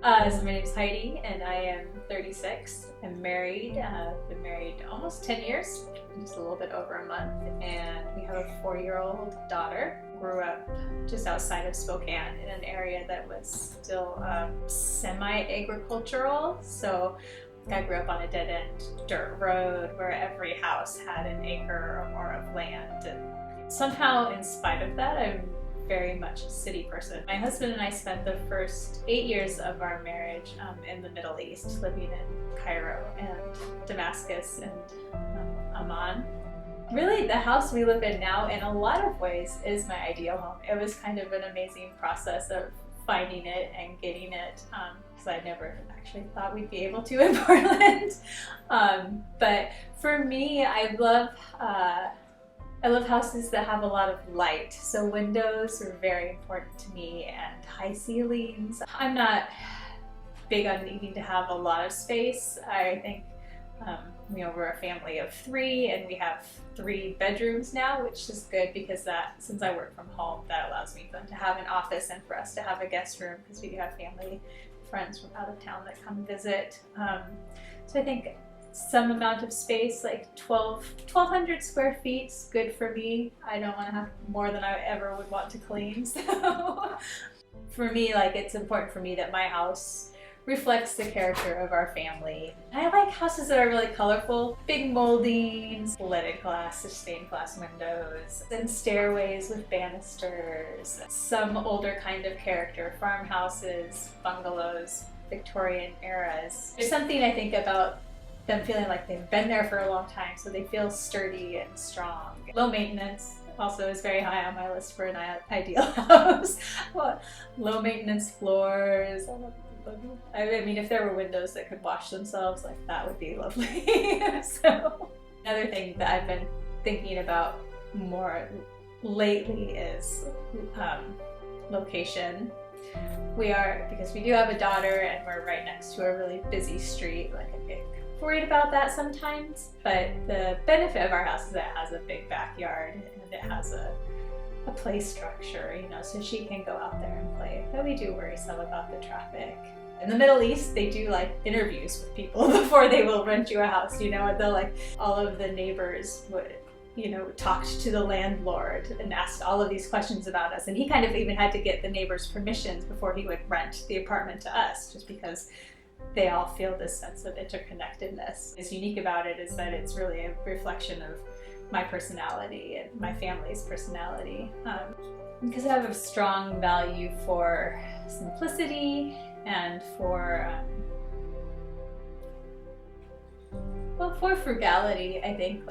So my name is Heidi, and I am 36. I'm married. Been married almost 10 years, just a little bit over a month, and we have a 4-year-old daughter. Grew up just outside of Spokane in an area that was still semi-agricultural. So I grew up on a dead-end dirt road where every house had an acre or more of land. And somehow, in spite of that, I'm very much a city person. My husband and I spent the first 8 years of our marriage in the Middle East, living in Cairo and Damascus and Amman. Really, the house we live in now, in a lot of ways, is my ideal home. It was kind of an amazing process of finding it and getting it, because I never actually thought we'd be able to in Portland. But for me, I love houses that have a lot of light. So windows are very important to me, and high ceilings. I'm not big on needing to have a lot of space. I think, we're a family of 3 and we have 3 bedrooms now, which is good because since I work from home, that allows me to have an office and for us to have a guest room, because we do have family, friends from out of town that come visit. So I think some amount of space, like 1,200 square feet, is good for me. I don't want to have more than I ever would want to clean. So for me, it's important for me that my house reflects the character of our family. I like houses that are really colorful, big moldings, leaded glass, stained glass windows, and stairways with banisters. Some older kind of character, farmhouses, bungalows, Victorian eras. There's something I think about them feeling like they've been there for a long time, so they feel sturdy and strong. Low maintenance also is very high on my list for an ideal house. Low maintenance floors. I mean, if there were windows that could wash themselves, that would be lovely. So another thing that I've been thinking about more lately is location. Because we do have a daughter and we're right next to a really busy street, I get worried about that sometimes, but the benefit of our house is that it has a big backyard and it has a play structure, so she can go out there and play. But we do worry some about the traffic. In the Middle East, they do interviews with people before they will rent you a house, and they'll all of the neighbors would talked to the landlord and asked all of these questions about us, and he kind of even had to get the neighbors' permissions before he would rent the apartment to us, just because they all feel this sense of interconnectedness. What's unique about it is that it's really a reflection of my personality and my family's personality. Because I have a strong value for simplicity and for frugality. I think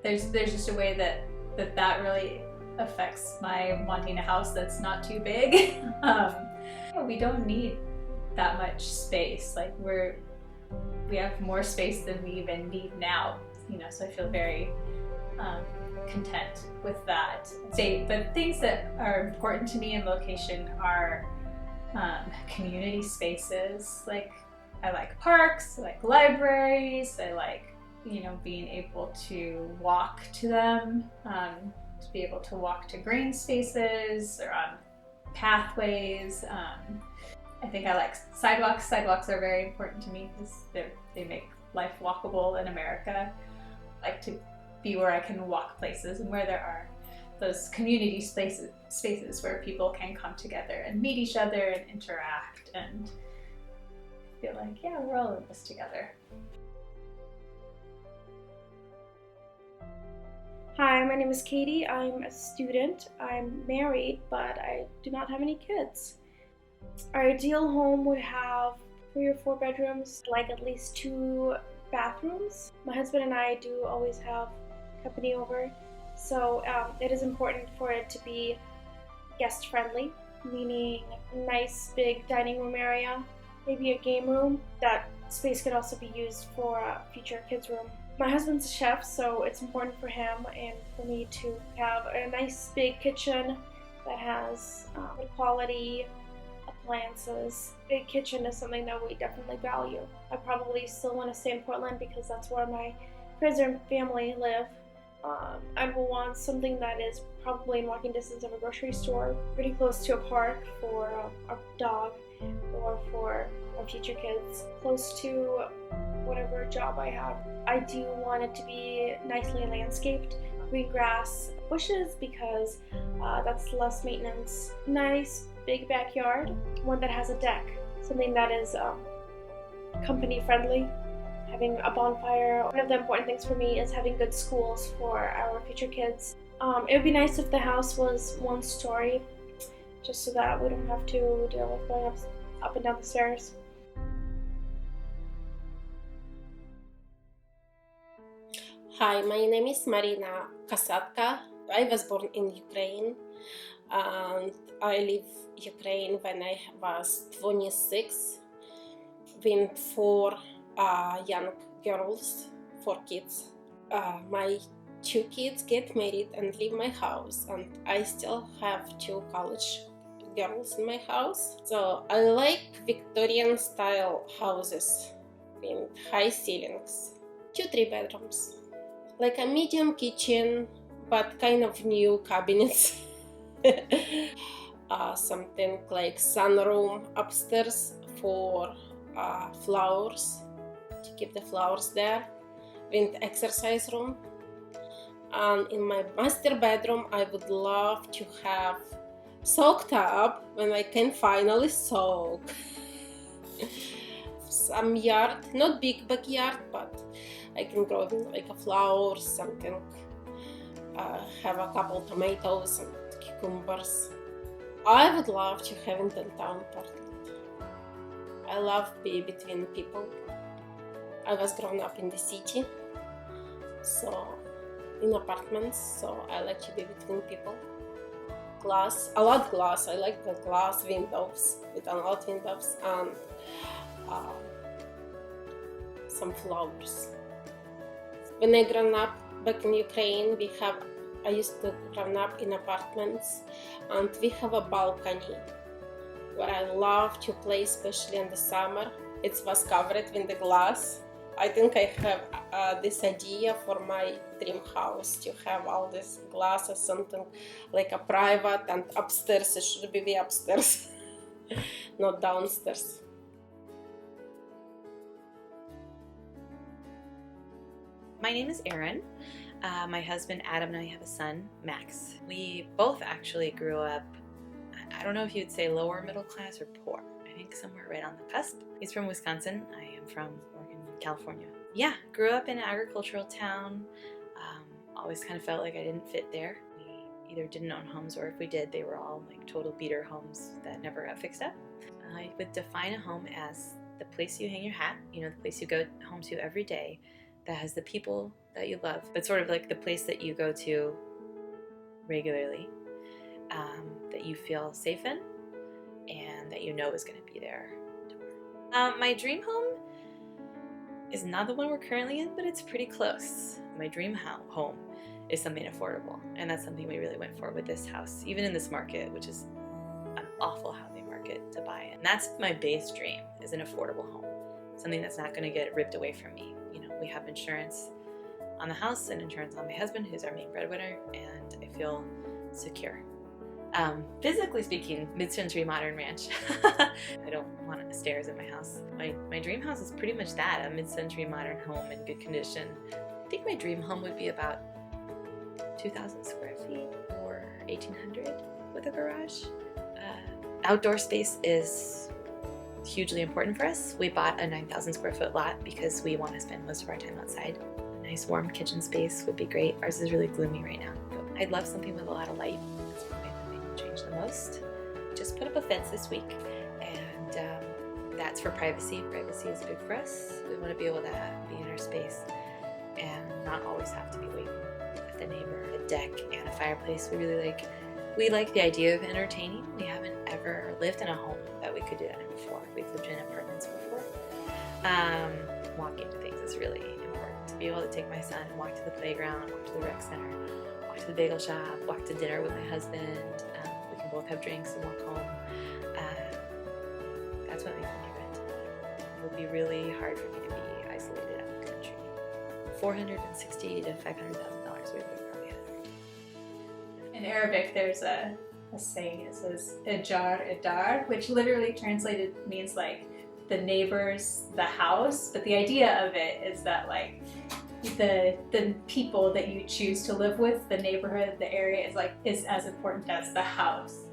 there's just a way that really affects my wanting a house that's not too big. We don't need that much space. We have more space than we even need now. So I feel very content with that. But things that are important to me in location are community spaces. I like parks, I like libraries, I like being able to walk to them, to be able to walk to green spaces or on pathways. I think I like sidewalks. Sidewalks are very important to me because they make life walkable in America. I like to be where I can walk places and where there are those community spaces where people can come together and meet each other and interact and feel like, yeah, we're all in this together. Hi, my name is Katie. I'm a student. I'm married, but I do not have any kids. Our ideal home would have 3 or 4 bedrooms, at least 2 bathrooms. My husband and I do always have company over, so it is important for it to be guest friendly, meaning a nice big dining room area, maybe a game room. That space could also be used for a future kids room. My husband's a chef, so it's important for him and for me to have a nice big kitchen that has good quality appliances. Big kitchen is something that we definitely value. I probably still want to stay in Portland because that's where my friends and family live. I will want something that is probably in walking distance of a grocery store, pretty close to a park for our dog, or for our future kids, close to whatever job I have. I do want it to be nicely landscaped, green grass, bushes, because that's less maintenance. Nice big backyard, one that has a deck, something that is company friendly. Having a bonfire. One of the important things for me is having good schools for our future kids. It would be nice if the house was one story, just so that we don't have to deal with going up and down the stairs. Hi, my name is Marina Kasatka. I was born in Ukraine and I live in Ukraine when I was 26 with four young girls, 4 kids. My 2 kids get married and leave my house, and I still have 2 college girls in my house. So I like Victorian style houses with high ceilings, 2-3 bedrooms, like a medium kitchen but kind of new cabinets. Something like sunroom upstairs for flowers, to keep the flowers there, with exercise room. And in my master bedroom I would love to have soak tub when I can finally soak. Some yard, not big backyard, but I can grow like a flowers, something, have a couple tomatoes and cucumbers. I would love to have in downtown Portland. I love being between people. I was grown up in the city, so in apartments, so I like to be between people. Glass, a lot glass. I like the glass windows, with a lot windows, and some flowers. When I grew up back in Ukraine, I used to grow up in apartments, and we have a balcony where I love to play, especially in the summer. It was covered with the glass. I think I have this idea for my dream house, to have all this glass or something like a private, and upstairs it should be the upstairs, not downstairs. My name is Erin. My husband Adam and I have a son, Max. We both actually grew up, I don't know if you'd say lower middle class or poor. I think somewhere right on the cusp. He's from Wisconsin. I am from Oregon, California. Yeah, grew up in an agricultural town. Always kind of felt like I didn't fit there. We either didn't own homes, or if we did, they were all like total beater homes that never got fixed up. I would define a home as the place you hang your hat, the place you go home to every day, that has the people that you love, but sort of like the place that you go to regularly, that you feel safe in, and that you know is going to be there tomorrow. My dream home is not the one we're currently in, but it's pretty close. My dream home is something affordable, and that's something we really went for with this house, even in this market, which is an awful housing market to buy in. That's my base dream, is an affordable home, something that's not going to get ripped away from me. We have insurance on the house and insurance on my husband, who's our main breadwinner, and I feel secure. Physically speaking, mid-century modern ranch. I don't want stairs in my house. My dream house is pretty much that, a mid-century modern home in good condition. I think my dream home would be about 2,000 square feet or 1,800 with a garage. Outdoor space is hugely important for us. We bought a 9,000 square foot lot because we want to spend most of our time outside. A nice warm kitchen space would be great. Ours is really gloomy right now, but I'd love something with a lot of light. That's probably the thing that changed the most. Just put up a fence this week, and that's for privacy. Privacy is big for us. We want to be able to be in our space and not always have to be waiting with the neighbor. A deck and a fireplace. We like the idea of entertaining. We haven't ever lived in a home that we could do that in before. We've lived in apartments before. Walking to things is really important. To be able to take my son and walk to the playground, walk to the rec center, walk to the bagel shop, walk to dinner with my husband. We can both have drinks and walk home. That's what makes me different. It would be really hard for me to be isolated out in the country. $460,000 to $500,000 we would probably have. In Arabic, there's a saying. It says "Ejar Edar," which literally translated means like the neighbors, the house. But the idea of it is that like the people that you choose to live with, the neighborhood, the area is as important as the house.